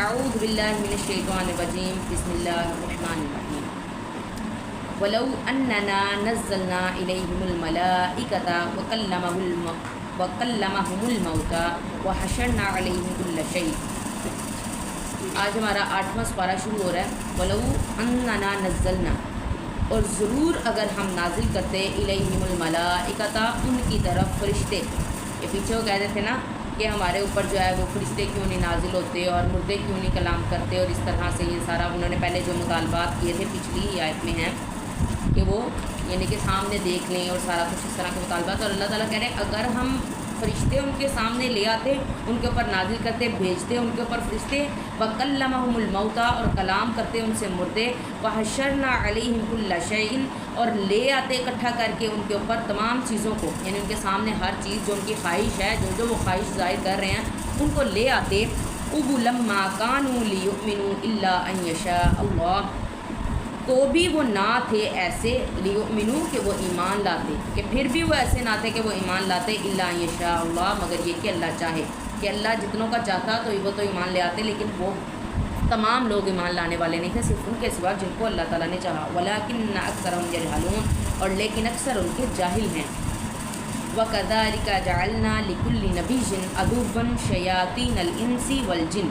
اعوذ باللہ من الشیطان الرجیم بسم اللہ الرحمن الرحیم ولو اننا نزلنا الیہم الملائکۃ وکلمہم الموتى وحشرنا علیہم کل شیء۔ آج ہمارا 8واں سپارہ شروع ہو رہا ہے۔ ولو اننا نزلنا، اور ضرور اگر ہم نازل کرتے الیہم الملائکۃ، ان کی طرف فرشتے۔ یہ پیچھے وہ کہہ رہے تھے نا کہ ہمارے اوپر جو ہے وہ فرشتے کیوں نہیں نازل ہوتے اور مردے کیوں نہیں کلام کرتے، اور اس طرح سے یہ سارا انہوں نے پہلے جو مطالبات کیے تھے پچھلی ہی آیت میں ہیں کہ وہ یعنی کہ سامنے دیکھ لیں اور سارا کچھ اس طرح کے مطالبات۔ اور اللہ تعالیٰ کہہ رہے ہیں اگر ہم فرشتے ان کے سامنے لے آتے، ان کے اوپر نازل کرتے، بھیجتے ان کے اوپر فرشتے، وکلمہم الموتیٰ، اور کلام کرتے ان سے مردے، وحشرنا علیہم کل شیء، اور لے آتے اکٹھا کر کے ان کے اوپر تمام چیزوں کو، یعنی ان کے سامنے ہر چیز جو ان کی خواہش ہے، جو وہ خواہش ظاہر کر رہے ہیں ان کو لے آتے۔ قبلا ما كانوا ليؤمنوا الا ان يشاء اللہ، تو بھی وہ نہ تھے ایسے لیؤمنو کہ وہ ایمان لاتے، کہ پھر بھی وہ ایسے نہ تھے کہ وہ ایمان لاتے، الا ان یشاء اللہ، مگر یہ کہ اللہ چاہے، کہ اللہ جتنوں کا چاہتا تو وہ تو ایمان لے آتے، لیکن وہ تمام لوگ ایمان لانے والے نہیں تھے، صرف ان کے سوا جن کو اللہ تعالیٰ نے چاہا۔ ولکن اکثرهم یجہلون، اور لیکن اکثر ان کے جاہل ہیں۔ وَكَذَلِكَ جَعَلْنَا لِكُلِّ نَبِيٍّ عَدُوًّا شَيَاطِينَ الْإِنسِ وَالْجِنِّ،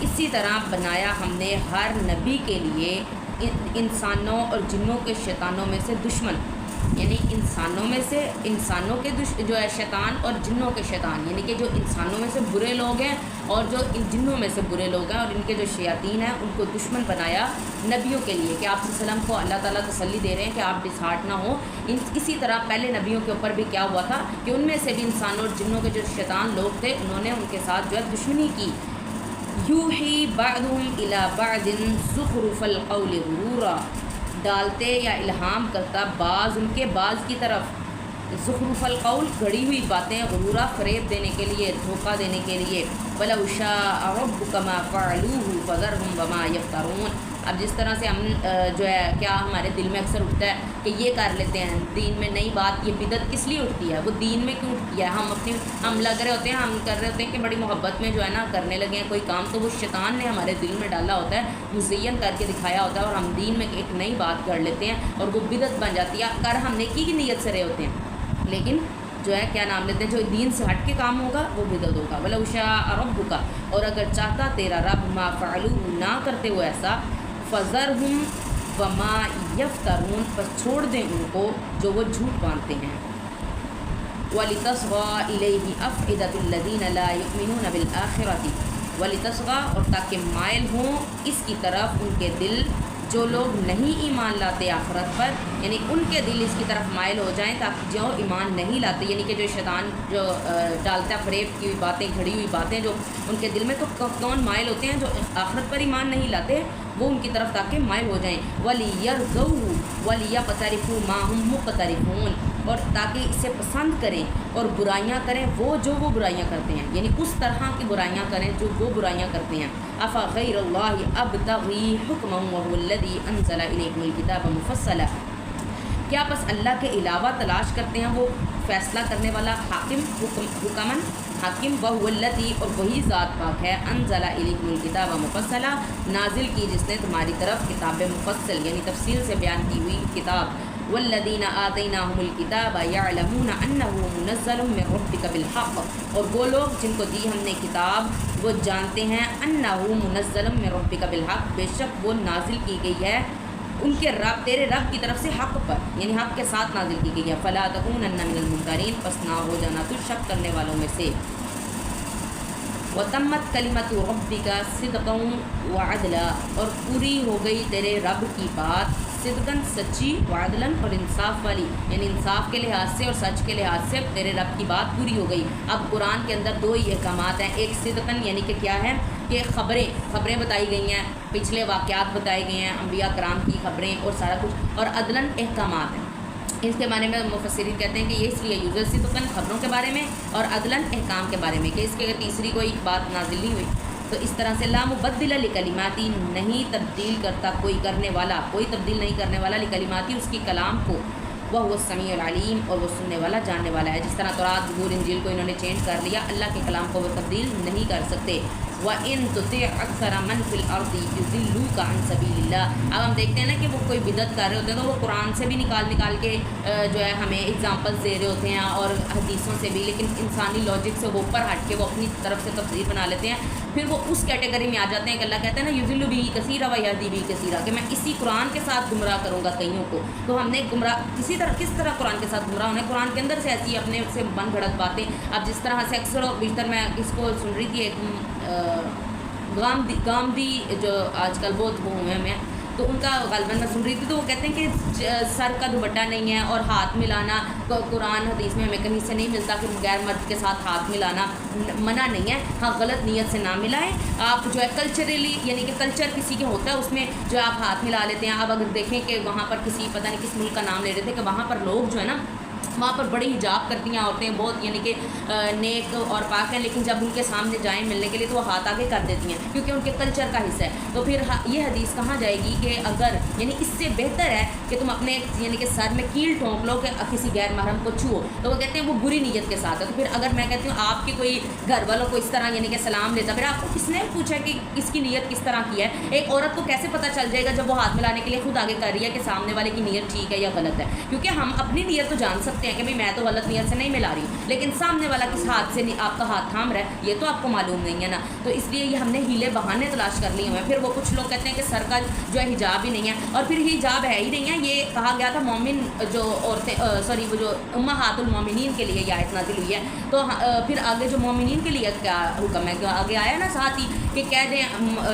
اسی طرح بنایا ہم نے ہر نبی کے لیے انسانوں اور جنوں کے شیطانوں میں سے دشمن، یعنی انسانوں کے جو ہے شیطان، اور جنوں کے شیطان، یعنی کہ جو انسانوں میں سے برے لوگ ہیں اور جو ان جنوں میں سے برے لوگ ہیں، اور ان کے جو شیاطین ہیں ان کو دشمن بنایا نبیوں کے لیے، کہ آپ صلی اللہ علیہ وسلم کو اللہ تعالیٰ تسلی دے رہے ہیں کہ آپ ڈسہارٹ نہ ہوں۔ اسی طرح پہلے نبیوں کے اوپر بھی کیا ہوا تھا کہ ان میں سے بھی انسانوں اور جنوں کے جو شیطان لوگ تھے انہوں نے ان کے ساتھ جو ہے دشمنی کی۔ یوحی بعضهم الی بعض زخرف القول غرورا، ڈالتے یا الہام کرتا بعض ان کے بعض کی طرف، زخرف القول گھڑی ہوئی باتیں، غرورا فریب دینے کے لیے، دھوکہ دینے کے لیے۔ وَلَوْ شَاءَ رَبُّكَ مَا فَعَلُوهُ فَذَرْهُمْ وَمَا يَفْتَرُونَ۔ اب جس طرح سے ہم جو ہے کیا ہمارے دل میں اکثر اٹھتا ہے کہ یہ کر لیتے ہیں دین میں نئی بات، یہ بدعت کس لیے اٹھتی ہے، وہ دین میں کیوں اٹھتی ہے؟ ہم لگ رہے ہوتے ہیں، ہم کر رہے ہوتے ہیں کہ بڑی محبت میں جو ہے نا کرنے لگے ہیں کوئی کام، تو وہ شیطان نے ہمارے دل میں ڈالا ہوتا ہے، مزین کر کے دکھایا ہوتا ہے، اور ہم دین میں ایک نئی بات کر لیتے ہیں اور وہ بدعت بن جاتی ہے۔ کر ہم نیکی کی نیت سے رہے ہوتے ہیں، لیکن جو ہے کیا نام لیتے ہیں، جو دین سے ہٹ کے کام ہوگا وہ بدعت ہوگا۔ وَلَوْ شَاءَ رَبُّكَ، اور اگر چاہتا تیرا رب، مَا فَعَلُوهُ، نہ کرتے وہ ایسا، فَذَرْهُمْ وَمَا يَفْتَرُونَ، پس چھوڑ دیں ان کو جو وہ جھوٹ باندھتے ہیں۔ وَلِتَصْغَىٰ إِلَيْهِ أَفْئِدَةُ الَّذِينَ لَا يُؤْمِنُونَ بِالْآخِرَةِ، وَلِتَصْغَىٰ، اور تاکہ مائل ہوں اس کی طرف ان کے دل جو لوگ نہیں ایمان لاتے آخرت پر، یعنی ان کے دل اس کی طرف مائل ہو جائیں تاکہ جو ایمان نہیں لاتے، یعنی کہ جو شیطان جو ڈالتا ہے فریب کی ہوئی باتیں، گھڑی ہوئی باتیں جو ان کے دل میں، تو کون مائل ہوتے ہیں؟ جو آخرت پر ایمان نہیں لاتے، وہ ان کی طرف تاکہ مائل ہو جائیں۔ وَلِيَرْضَوْهُ وَلِيَقْتَرِفُوا مَا هُمْ مُقْتَرِفُونَ، اور تاکہ اسے پسند کریں اور برائیاں کریں وہ برائیاں کرتے ہیں، یعنی اس طرح کی برائیاں کریں جو وہ برائیاں کرتے ہیں۔ أَفَغَيْرَ اللَّهِ أَبْتَغِي حُكْمًا وَهُوَ الَّذِي أَنزَلَ إِلَيْكُمُ الْكِتَابَ مُفَصَّلًا، کیا بس اللہ کے علاوہ تلاش کرتے ہیں وہ فیصلہ کرنے والا حاکم، حکمن حاکم، وَهُوَ الَّذِي، اور وہی ذات پاک ہے، أَنزَلَ إِلَيْكُمُ الْكِتَابَ مُفَصَّلًا، نازل کی جس نے تمہاری طرف کتاب مفصل یعنی تفصیل سے بیان کی ہوئی کتاب۔ وَالَّذِينَ آتَيْنَاهُمُ الْكِتَابَ يَعْلَمُونَ أَنَّهُ مُنَزَّلٌ مِّن رَّبِّكَ بِالْحَقِّ، اور وہ لوگ جن کو دی ہم نے کتاب وہ جانتے ہیں، أَنَّهُ مُنَزَّلٌ مِّن رَّبِّكَ بِالْحَقِّ، بے شک وہ نازل کی گئی ہے ان کے رب، تیرے رب کی طرف سے حق پر، یعنی حق کے ساتھ نازل کی گئی ہے۔ فَلَا تَكُونَنَّ مِنَ الْمُمْتَرِينَ، پس نہ ہو جانا تو شک کرنے والوں میں سے۔ وَتَمَّتْ كَلِمَةُ رَبِّكَ صِدْقًا وَعَدْلًا، اور پوری ہو گئی تیرے رب کی بات، صدقاً سچی، وعدلاً اور انصاف والی، یعنی انصاف کے لحاظ سے اور سچ کے لحاظ سے تیرے رب کی بات پوری ہو گئی۔ اب قرآن کے اندر دو ہی احکامات ہیں، ایک صدقاً یعنی کہ کیا ہے کہ خبریں بتائی گئی ہیں، پچھلے واقعات بتائے گئے ہیں، انبیاء کرام کی خبریں اور سارا کچھ، اور عدلاً احکامات ہیں۔ اس کے بارے میں مفسرین کہتے ہیں کہ یہ اس لیے یوزر صدقاً خبروں کے بارے میں اور عدلاً احکام کے بارے میں، کہ اس کے تیسری کوئی بات نازل نہیں ہوئی۔ تو اس طرح سے لا مبدل لکلماتی، نہیں تبدیل کرتا کوئی کرنے والا، کوئی تبدیل نہیں کرنے والا لکلماتی اس کی کلام کو، وہ السمیع العلیم، اور وہ سننے والا جاننے والا ہے۔ جس طرح تورات، زبور، انجیل کو انہوں نے چینج کر لیا، اللہ کے کلام کو وہ تبدیل نہیں کر سکتے۔ وَإِن تُطِعْ أَكْثَرَ مَنْ فِي الْأَرْضِ يُضِلُّوكَ عَنْ سَبِيلِ اللَّهِ۔ اب ہم دیکھتے ہیں نا کہ وہ کوئی بدعت کر رہے ہوتے ہیں تو وہ قرآن سے بھی نکال کے جو ہے ہمیں اگزامپلس دے رہے ہوتے ہیں اور حدیثوں سے بھی، لیکن انسانی لاجک سے اوپر ہٹ کے وہ اپنی طرف سے تفسیر بنا لیتے ہیں۔ پھر وہ اس کیٹیگری میں آ جاتے ہیں کہ اللہ کہتے ہیں نا یضل بہ کثیرا ویہدی بہ کثیرا، کہ میں اسی قرآن کے ساتھ گمراہ کروں گا کئیوں کو۔ تو ہم نے گمراہ کس طرح قرآن کے ساتھ گمراہ ہونا ہے؟ قرآن کے اندر سے ایسی اپنے سے من گھڑت باتیں، اب جس طرح سے اکثر و بیشتر میں اس کو سن رہی تھی، ایک گامدی جو آج کل بہت وہ ہوئے ہیں، تو ان کا غالباً میں سن رہی تھی، تو وہ کہتے ہیں کہ سر کا دوپٹہ نہیں ہے اور ہاتھ ملانا قرآن حدیث میں ہمیں کہیں سے نہیں ملتا کہ غیر مرد کے ساتھ ہاتھ ملانا منع نہیں ہے۔ ہاں غلط نیت سے نہ ملائیں آپ، جو ہے کلچرلی یعنی کہ کلچر کسی کے ہوتا ہے اس میں جو آپ ہاتھ ملا لیتے ہیں۔ اب اگر دیکھیں کہ وہاں پر کسی پتہ نہیں کس ملک کا نام لے رہے تھے کہ وہاں پر لوگ جو ہے نا وہاں پر بڑے حجاب کرتی ہیں عورتیں، بہت یعنی کہ نیک اور پاک ہیں، لیکن جب ان کے سامنے جائیں ملنے کے لیے تو وہ ہاتھ آگے کر دیتی ہیں کیونکہ ان کے کلچر کا حصہ ہے۔ تو پھر یہ حدیث کہاں جائے گی کہ اگر یعنی اس سے بہتر ہے کہ تم اپنے یعنی کہ سر میں کیل ٹھونک لو کہ کسی غیر محرم کو چھو، تو وہ کہتے ہیں وہ بری نیت کے ساتھ ہے۔ تو پھر اگر میں کہتی ہوں آپ کے کوئی گھر والوں کو اس طرح یعنی کہ سلام لیتا، پھر آپ کو کس نے پوچھا کہ اس کی نیت کس طرح کی ہے؟ ایک عورت کو کیسے پتہ چل جائے گا جب وہ ہاتھ ملانے کے لیے خود آگے کر رہی ہے کہ سامنے والے کی نیت ٹھیک ہے یا غلط ہے؟ کیونکہ ہم اپنی نیت تو جان سکتے ہیں کہ بھائی میں تو غلط نیت سے نہیں ملا رہی ہوں، لیکن سامنے والا کس ہاتھ سے آپ کا ہاتھ تھام رہا ہے یہ تو آپ کو معلوم نہیں ہے نا۔ تو اس لیے یہ ہم نے ہیلے بہانے تلاش کر لیے ہوئے ہیں۔ پھر وہ کچھ لوگ کہتے ہیں کہ سر کا جو ہے حجاب ہی نہیں ہے، اور پھر حجاب ہے ہی نہیں ہے۔ یہ کہا گیا تھا مومن جو عورتیں وہ جو امہات المومنین کے لیے یہ آیت نازل ہوئی ہے، تو پھر آگے جو مومنین کے لیے کیا حکم ہے، آگے آیا نا ساتھ ہی کہ کہہ دیں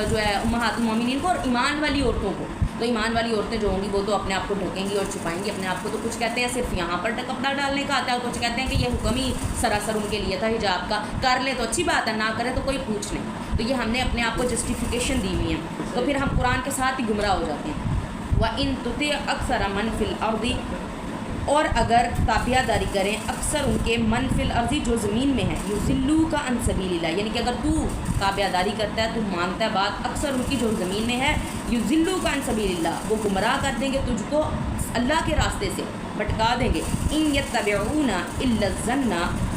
جو ہے امہات المومنین کو اور ایمان والی عورتوں کو۔ تو ایمان والی عورتیں جو ہوں گی وہ تو اپنے آپ کو ڈھکیں گی اور چھپائیں گی اپنے آپ کو۔ تو کچھ کہتے ہیں صرف یہاں پر کپڑا ڈالنے کا آتا ہے، اور کچھ کہتے ہیں کہ یہ حکم ہی سراسر ان کے لیے تھا حجاب کا، کر لیں تو اچھی بات ہے، نہ کرے تو کوئی پوچھ نہیں۔ تو یہ ہم نے اپنے آپ کو جسٹیفیکیشن دی ہوئی ہیں، تو پھر ہم قرآن کے ساتھ ہی گمراہ ہو جاتے ہیں۔ وَإِن تُطِعْ أَكْثَرَ مَنْ فِي الْأَرْضِ، اور اگر تابعہ داری کریں اکثر ان کے من فی الارض جو زمین میں ہے، یضلوک عن سبیل اللہ، یعنی کہ اگر تو تابعہ داری کرتا ہے، تو مانتا ہے بات اکثر ان کی جو زمین میں ہے، یضلوک عن سبیل اللہ، وہ گمراہ کر دیں گے تجھ کو اللہ کے راستے سے، بھٹکا دیں گے۔ ان یتبعون الا الظن،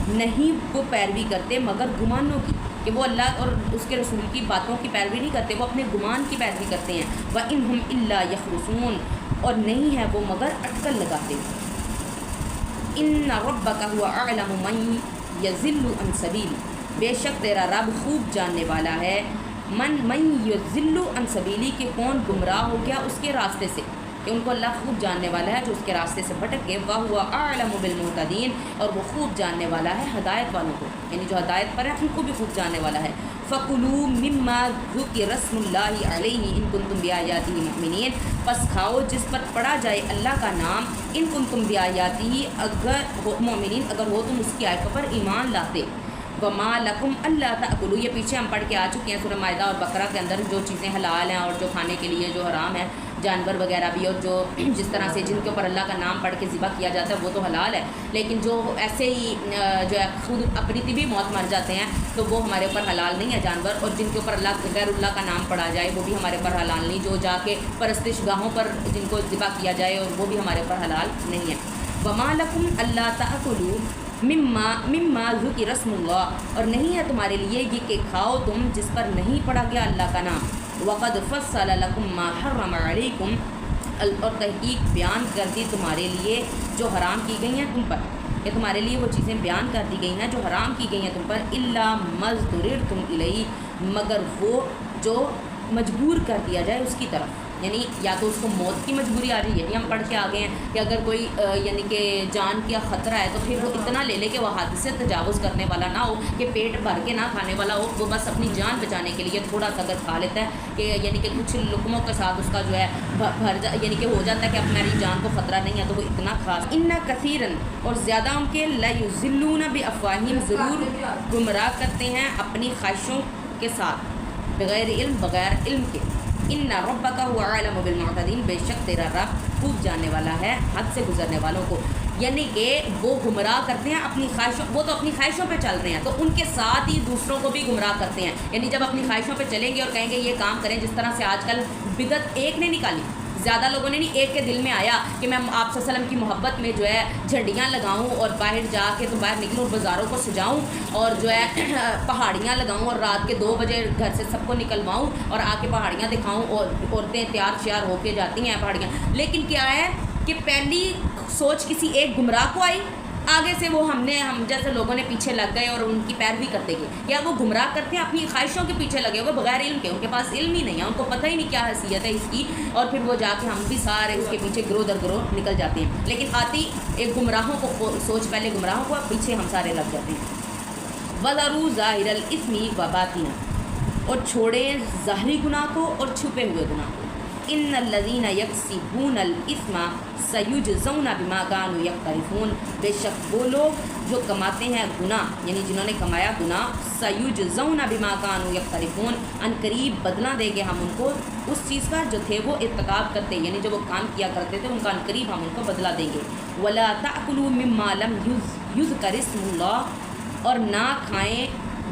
نہیں وہ پیروی کرتے مگر گمانوں کی، کہ وہ اللہ اور اس کے رسول کی باتوں کی پیروی نہیں کرتے، وہ اپنے گمان کی پیروی کرتے ہیں۔ وَإِنْ هُمْ إِلَّا يَخْرُصُونَ، اور نہیں ہے وہ مگر اٹکل لگاتے۔ ان ربک هو اعلم من یضل عن سبیل، بے شک تیرا رب خوب جاننے والا ہے من یضل عن سبیلی، کہ کون گمراہ ہو گیا اس کے راستے سے، کہ ان کو اللہ خوب جاننے والا ہے جو اس کے راستے سے بھٹک گئے۔ وَهُوَ أَعْلَمُ بِالْمُهْتَدِينَ، اور وہ خوب جاننے والا ہے ہدایت والوں کو، یعنی جو ہدایت پر ہیں ان کو بھی خوب جاننے والا ہے۔ فَكُلُوا مِمَّا ذُكِرَ اسْمُ اللَّهِ عَلَيْهِ إِن كُنتُم بِآيَاتِهِ مُؤْمِنِينَ، پس کھاؤ جس پر پڑھا جائے اللہ کا نام، ان کنتم بِآيَاتِهِ، اگر مومنین اگر ہو تم اس کی آیتوں پر ایمان لاتے۔ وَمَا لَكُمْ أَلَّا تَأْكُلُوا، یہ پیچھے ہم پڑھ کے آ چکے ہیں سورہ مائدہ اور بقرہ کے اندر، جو چیزیں حلال ہیں اور جو کھانے کے لیے جو حرام ہے، جانور وغیرہ بھی، اور جو جس طرح سے جن کے اوپر اللہ کا نام پڑھ کے ذبح کیا جاتا ہے وہ تو حلال ہے، لیکن جو ایسے ہی جو ہے خود اپنی طبی موت مر جاتے ہیں تو وہ ہمارے اوپر حلال نہیں ہے جانور، اور جن کے اوپر غیر اللہ کا نام پڑھا جائے وہ بھی ہمارے اوپر حلال نہیں، جو جا کے پرستش گاہوں پر جن کو ذبح کیا جائے اور وہ بھی ہمارے اوپر حلال نہیں ہے۔ وَمَا لَكُمْ أَلَّا تَأْكُلُوا مما ذکر اسم اللہ، اور نہیں ہے تمہارے لیے یہ کہ کھاؤ تم جس پر نہیں پڑھا گیا اللہ کا نام۔ وقد فصل لکم ما حرم علیکم، اور تحقیق بیان کر دی تمہارے لیے جو حرام کی گئی ہیں تم پر، کہ تمہارے لیے وہ چیزیں بیان کر دی گئی ہیں جو حرام کی گئی ہیں تم پر۔ الا ما اضطررتم الیہ، مگر وہ جو مجبور کر دیا جائے اس کی طرف، یعنی یا تو اس کو موت کی مجبوری آ رہی ہے، ہم پڑھ کے آ گئے ہیں کہ اگر کوئی یعنی کہ جان کا خطرہ ہے تو پھر وہ اتنا لے لے کہ وہ حد سے تجاوز کرنے والا نہ ہو، کہ پیٹ بھر کے نہ کھانے والا ہو، وہ بس اپنی جان بچانے کے لیے تھوڑا سا اگر کھا لیتا ہے کہ یعنی کہ کچھ لقموں کے ساتھ اس کا جو ہے یعنی کہ ہو جاتا ہے کہ اب میری جان کو خطرہ نہیں ہے تو وہ اتنا کھا۔ ان کثیرن، اور زیادہ ان کے لیضلون بافواہہم، ضرور گمراہ کرتے ہیں اپنی خواہشوں کے ساتھ، بغیر علم، بغیر علم کے۔ ان ربک هو اعلم بالمعتدین، بے شک تیرا رب خوب جاننے والا ہے حد سے گزرنے والوں کو، یعنی کہ وہ گمراہ کرتے ہیں اپنی خواہشوں، وہ تو اپنی خواہشوں پہ چل رہے ہیں تو ان کے ساتھ ہی دوسروں کو بھی گمراہ کرتے ہیں، یعنی جب اپنی خواہشوں پہ چلیں گے اور کہیں گے یہ کام کریں، جس طرح سے آج کل بدعت ایک نے نکالی، زیادہ لوگوں نے نہیں، ایک کے دل میں آیا کہ میں آپ صلی اللہ علیہ وسلم کی محبت میں جو ہے جھنڈیاں لگاؤں اور باہر جا کے تو باہر نکلوں اور بازاروں کو سجاؤں اور جو ہے پہاڑیاں لگاؤں اور رات کے 2 بجے گھر سے سب کو نکلواؤں اور آ کے پہاڑیاں دکھاؤں، اور عورتیں تیار شیار ہو کے جاتی ہیں پہاڑیاں. لیکن کیا ہے کہ پہلی سوچ کسی ایک گمراہ کو آئی، آگے سے وہ ہم جیسے لوگوں نے پیچھے لگ گئے اور ان کی پیروی کرتے گئے. یا وہ گمراہ کرتے ہیں اپنی خواہشوں کے پیچھے لگے ہوئے بغیر علم کے، ان کے پاس علم ہی نہیں ہے، ان کو پتہ ہی نہیں کیا حیثیت ہے اس کی، اور پھر وہ جا کے ہم بھی سارے اس کے پیچھے گروہ در گروہ نکل جاتے ہیں. لیکن آتی ایک گمراہوں کو سوچ، پہلے گمراہوں کو، پیچھے ہم سارے لگ جاتے ہیں. وَذَرُوا ظَاهِرَ الْإِثْمِ وَبَاطِنَهُ، اور چھوڑیں ظاہری گناہ کو اور چھپے ہوئے گناہ کو. ان الذین یکسبون الاثم سیجزون بما کانوا یقترفون، بے شک وہ لوگ جو کماتے ہیں گناہ، یعنی جنہوں نے کمایا گناہ، سیجزون بما کانوا یقترفون، ان قریب بدلہ دیں گے ہم ان کو اس چیز کا جو تھے وہ ارتکاب کرتے، یعنی جو وہ کام کیا کرتے تھے ان کا ان قریب ہم ان کو بدلہ دیں گے. ولا تاکلوا مما لم یذکر اسم اللہ، اور نہ کھائیں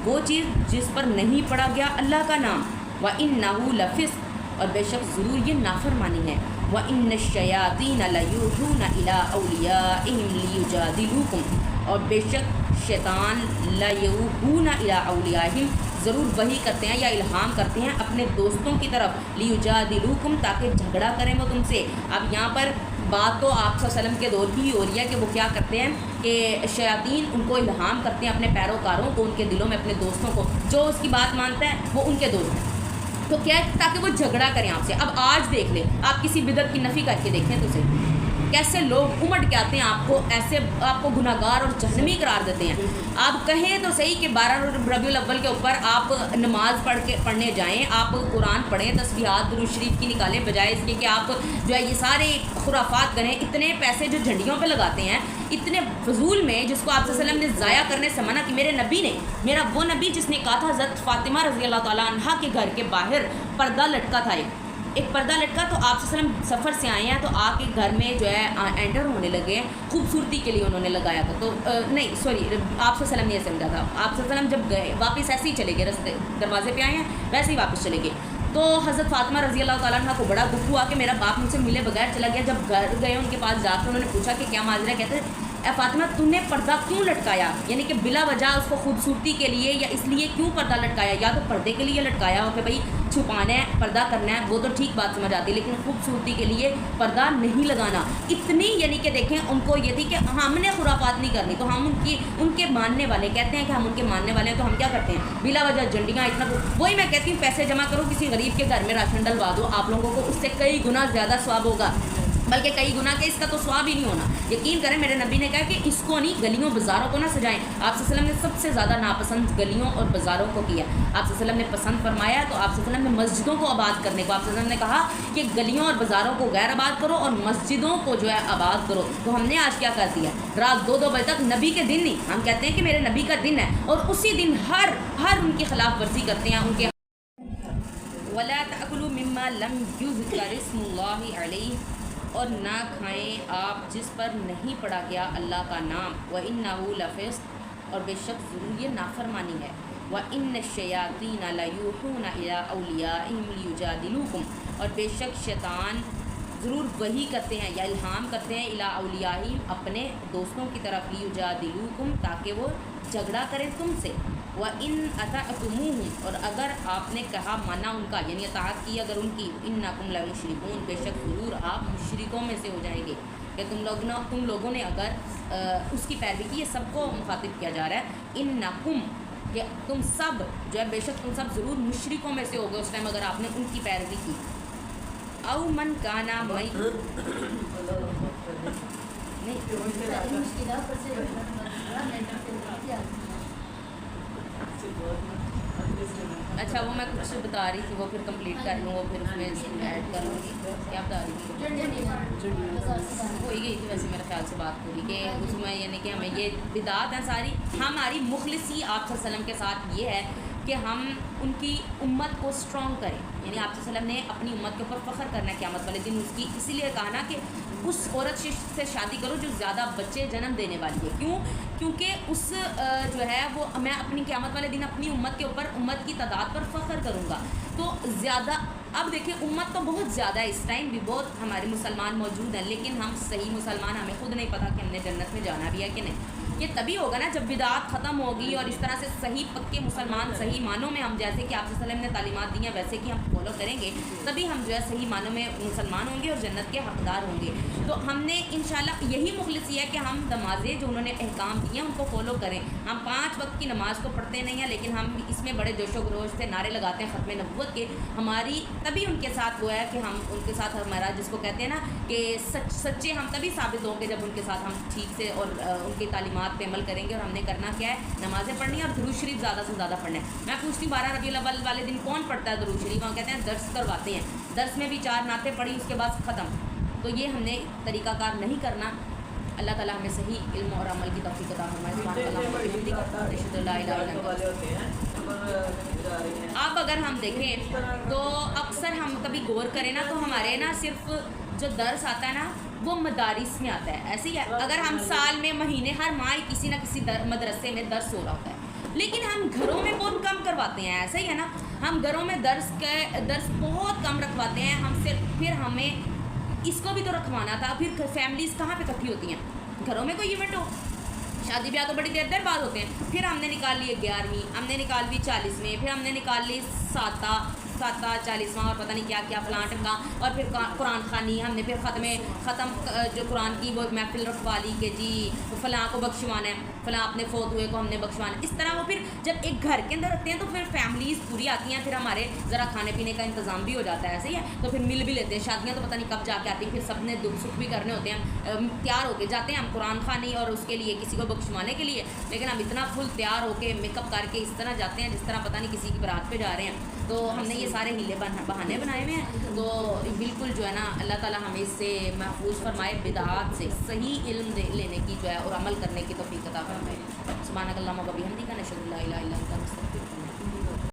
وہ چیز جس پر نہیں پڑا گیا اللہ کا نام. وَإِنَّهُ لَفِسْقٌ، اور بے شک ضرور یہ نافرمانی ہے. وَإِنَّ الشَّيَاطِينَ لَيُوحُونَ إِلَىٰ أَوْلِيَائِهِمْ لِيُجَادِلُوكُمْ، اور بے شک شیطان لَيُوحُونَ إِلَىٰ أَوْلِيَائِهِمْ، ضرور وحی کرتے ہیں یا الہام کرتے ہیں اپنے دوستوں کی طرف، لِيُجَادِلُوكُمْ، تاکہ جھگڑا کریں وہ تم سے. اب یہاں پر بات تو آپ صلی اللہ علیہ وسلم کے دور کی ہی ہو رہی ہے کہ وہ کیا کرتے ہیں کہ شیاطین ان کو الہام کرتے ہیں اپنے پیروکاروں کو، ان کے دلوں میں اپنے دوستوں کو، جو اس کی بات مانتا ہے وہ ان کے دوست ہیں. تو کیا ہے تاکہ وہ جھگڑا کریں آپ سے. اب آج دیکھ لیں، آپ کسی بدعت کی نفی کر کے دیکھیں تو صحیح، کیسے لوگ امٹ کے آتے ہیں آپ کو، ایسے آپ کو گناہ گار اور جہنمی قرار دیتے ہیں. آپ کہیں تو صحیح کہ 12 ربیع الاول کے اوپر آپ نماز پڑھنے جائیں، آپ قرآن پڑھیں، تسبیحات درود شریف کی نکالیں، بجائے اس کے کہ آپ جو ہے یہ سارے خرافات کریں. اتنے پیسے جو جھنڈیوں پہ لگاتے ہیں، اتنے فضول میں، جس کو آپ صلی اللہ علیہ وسلم نے ضائع کرنے سے منع کہ میرے نبی نے، میرا وہ نبی جس نے کہا تھا حضرت فاطمہ رضی اللہ تعالیٰ عنہا کے گھر کے باہر پردہ لٹکا تھا، ایک پردہ لٹکا، تو آپ صلی اللہ علیہ وسلم سفر سے آئے ہیں تو آ کے گھر میں جو ہے انٹر ہونے لگے ہیں، خوبصورتی کے لیے انہوں نے لگایا تھا. تو نہیں سوری، آپ صلی اللہ علیہ وسلم نے یہ سمجھا تھا. آپ صلی اللہ علیہ وسلم جب گئے واپس ایسے ہی چلے گئے، رستے دروازے پہ آئے ہیں ویسے ہی واپس چلے گئے. تو حضرت فاطمہ رضی اللہ تعالیٰ عنہ کو بڑا دکھ ہوا کہ میرا باپ مجھ سے ملے بغیر چلا گیا. جب گھر گئے ان کے پاس جا کے انہوں نے پوچھا کہ کیا معاذرہ، کہتے اے فاطمہ تم نے پردہ کیوں لٹکایا، یعنی کہ بلا وجہ اس کو خوبصورتی کے لیے یا اس لیے کیوں پردہ لٹکایا. یا تو پردے کے لیے لٹکایا ہو کہ بھائی چھپانا ہے، پردہ کرنا ہے، وہ تو ٹھیک بات سمجھ آتی، لیکن خوبصورتی کے لیے پردہ نہیں لگانا. اتنی یعنی کہ دیکھیں ان کو یہ تھی کہ ہم نے خرافات نہیں کرنی، تو ہم ان کے ماننے والے کہتے ہیں کہ ہم ان کے ماننے والے ہیں، تو ہم کیا کرتے ہیں بلا وجہ جنڈیاں اتنا. وہی میں کہتی ہوں پیسے جمع کرو، کسی غریب کے گھر میں راشن ڈلوا دو، آپ لوگوں کو اس سے کئی گنا زیادہ ثواب ہوگا، بلکہ کئی گنا کے اس کا تو ثواب ہی نہیں ہونا. یقین کریں میرے نبی نے کہا کہ اس کو نہیں، گلیوں بازاروں کو نہ سجائیں. آپ صلی اللہ علیہ وسلم نے سب سے زیادہ ناپسند گلیوں اور بازاروں کو کیا. آپ صلی اللہ علیہ وسلم نے پسند فرمایا تو آپ صلی اللہ علیہ وسلم نے مسجدوں کو آباد کرنے کو، آپ صلی اللہ علیہ وسلم نے کہا کہ گلیوں اور بازاروں کو غیر آباد کرو اور مسجدوں کو جو ہے آباد کرو. تو ہم نے آج کیا کر دیا، رات 2 بجے تک نبی کے دن نہیں، ہم کہتے ہیں کہ میرے نبی کا دن ہے، اور اسی دن ہر ان کی خلاف ورزی کرتے ہیں. ان کے وَلَا تَأْكُلُوا مِمَّا لَمْ يُذْكَرِ اسْمُ اللَّهِ عَلَيْهِ، اور نہ کھائیں آپ جس پر نہیں پڑا گیا اللہ کا نام. وَإِنَّهُ لَفِسْقٌ، اور بے شک ضرور یہ نافرمانی ہے. وَإِنَّ الشَّيَاطِينَ لَيُوحُونَ إِلَىٰ أَوْلِيَائِهِمْ لِيُجَادِلُوكُمْ، اور بے شک شیطان ضرور وحی کرتے ہیں یا الہام کرتے ہیں إِلَىٰ أَوْلِيَائِهِمْ، اپنے دوستوں کی طرف، لِيُجَادِلُوكُمْ، تاکہ وہ جھگڑا کریں تم سے. وَإِنْ أَطَعْتُمُوهُمْ، اور اگر آپ نے کہا مانا ان کا، یعنی اطاعت کی اگر ان کی، إِنَّكُمْ لَمُشْرِكُونَ، بے شک ضرور آپ مشرکوں میں سے ہو جائیں گے. کہ تم لوگوں نے اگر اس کی پیروی کی، یہ سب کو مخاطب کیا جا رہا ہے. إِنَّكُمْ، کہ تم سب جو ہے بے شک تم سب ضرور مشرکوں میں سے ہو گئے اس ٹائم اگر آپ نے ان کی پیروی کی. او من کانا مئی اچھا وہ میں کچھ بتا رہی تھی، وہ پھر کمپلیٹ کر لوں، وہ پھر اس میں ایڈ کر لوں گی. کیا بتا رہی تھی؟ ہو ہی گئی تھی ویسے میرے خیال سے بات پوری، کہ اس میں یعنی کہ ہمیں یہ بدعات ہیں ساری. ہماری مخلصی آپ صلی اللہ علیہ وسلم کے ساتھ یہ ہے کہ ہم ان کی امت کو اسٹرانگ کریں. یعنی آپ صلی اللہ علیہ وسلم نے اپنی امت کے اوپر فخر کرنا ہے قیامت والے دن. اس کی اسی لیے کہا نا کہ اس عورت سے شادی کرو جو زیادہ بچے جنم دینے والی ہے. کیوں؟ کیونکہ اس جو ہے وہ میں اپنی قیامت والے دن اپنی امت کے اوپر، امت کی تعداد پر فخر کروں گا. تو زیادہ اب دیکھیں امت تو بہت زیادہ ہے، اس ٹائم بھی بہت ہمارے مسلمان موجود ہیں، لیکن ہم صحیح مسلمان، ہمیں خود نہیں پتہ کہ ہم نے جنت میں جانا بھی ہے کہ نہیں۔ یہ تبھی ہوگا نا جب بدعات ختم ہوگی اور اس طرح سے صحیح پکے مسلمان صحیح معنوں میں ہم جیسے کہ آپ صلی اللہ علیہ وسلم نے تعلیمات دی ہیں ویسے کہ ہم فالو کریں گے، تبھی ہم جو ہے صحیح معنوں میں مسلمان ہوں گے اور جنت کے حقدار ہوں گے۔ تو ہم نے انشاءاللہ یہی مخلصی ہے کہ ہم نمازیں جو انہوں نے احکام دیے ہیں ان کو فالو کریں۔ ہم 5 وقت کی نماز کو پڑھتے نہیں ہیں، لیکن ہم اس میں بڑے جوش و خروش سے نعرے لگاتے ہیں ختم نبوت کے، ہماری تبھی ان کے ساتھ وہ ہے کہ ہم ان کے ساتھ ہمارا جس کو کہتے ہیں نا کہ سچے ہم تبھی ثابت ہوں گے جب ان کے ساتھ ہم ٹھیک سے اور ان کی تعلیمات پہ عمل کریں گے۔ اور ہم نے کرنا کیا ہے، نمازیں پڑھنی ہے اور درود شریف زیادہ سے زیادہ پڑھنا ہے۔ میں پوچھتی ہوں 12 ربیع الاول والے دن کون پڑھتا ہے درود شریف؟ وہاں کہتے ہیں درس کرواتے ہیں، درس میں بھی 4 نعتیں پڑھی اس کے بعد ختم۔ تو یہ ہم نے طریقہ کار نہیں کرنا۔ اللہ تعالیٰ ہمیں صحیح علم اور عمل کی توفیق عطا فرمائے۔ سبحان اللہ اشہد ان لا الہ الا اللہ۔ اب اگر ہم دیکھیں تو اکثر ہم کبھی غور کریں نا تو ہمارے نا صرف جو درس آتا ہے نا وہ مدارس میں آتا ہے، ایسے ہی ہے۔ اگر ہم سال میں مہینے ہر ماہ کسی نہ کسی مدرسے میں درس ہو رہا ہوتا ہے، لیکن ہم گھروں میں بہت کم کرواتے ہیں، ایسا ہی ہے نا۔ ہم گھروں میں درس بہت کم رکھواتے ہیں، ہم صرف پھر ہمیں اس کو بھی تو رکھوانا تھا۔ پھر فیملیز کہاں پہ اکٹھی ہوتی ہیں؟ گھروں میں کوئی ایونٹ ہو، شادی بیاہ تو بڑی دیر دیر بعد ہوتے ہیں۔ پھر ہم نے نکال لیے 11ویں، ہم نے نکال لی 40ویں، پھر ہم نے نکال لی 7 40واں اور پتہ نہیں کیا کیا فلاں ٹمکا، اور پھر قرآن خوانی ہم نے پھر ختم جو قرآن کی وہ محفل رکھوا لی کہ جی فلاں کو بخشوانا ہے، فلاں اپنے فوت ہوئے کو ہم نے بخشوانا ہے۔ اس طرح وہ پھر جب ایک گھر کے اندر رکھتے ہیں تو پھر فیملیز پوری آتی ہیں، پھر ہمارے ذرا کھانے پینے کا انتظام بھی ہو جاتا ہے، ایسے ہی ہے۔ تو پھر مل بھی لیتے ہیں، شادیاں تو پتہ نہیں کب جا کے آتی ہیں، پھر سب نے دکھ سکھ بھی کرنے ہوتے ہیں، تیار ہو کے جاتے ہیں ہم قرآن خوانی اور اس کے لیے کسی کو بخشوانے کے لیے، لیکن ہم اتنا فل تیار ہو کے میک اپ کر کے اس طرح جاتے ہیں جس طرح پتہ نہیں کسی کی برات پہ جا رہے ہیں۔ تو ہم نے یہ سارے ہیلے بہانے بنائے ہوئے ہیں۔ تو بالکل جو ہے نا اللہ تعالیٰ ہمیں اس سے محفوظ فرمائے، بدعات سے صحیح علم لینے کی جو ہے اور عمل کرنے کی توفیق عطا فرمائے۔ سبحانک اللہم و بحمدک، نشہد ان لا الہ الا انت۔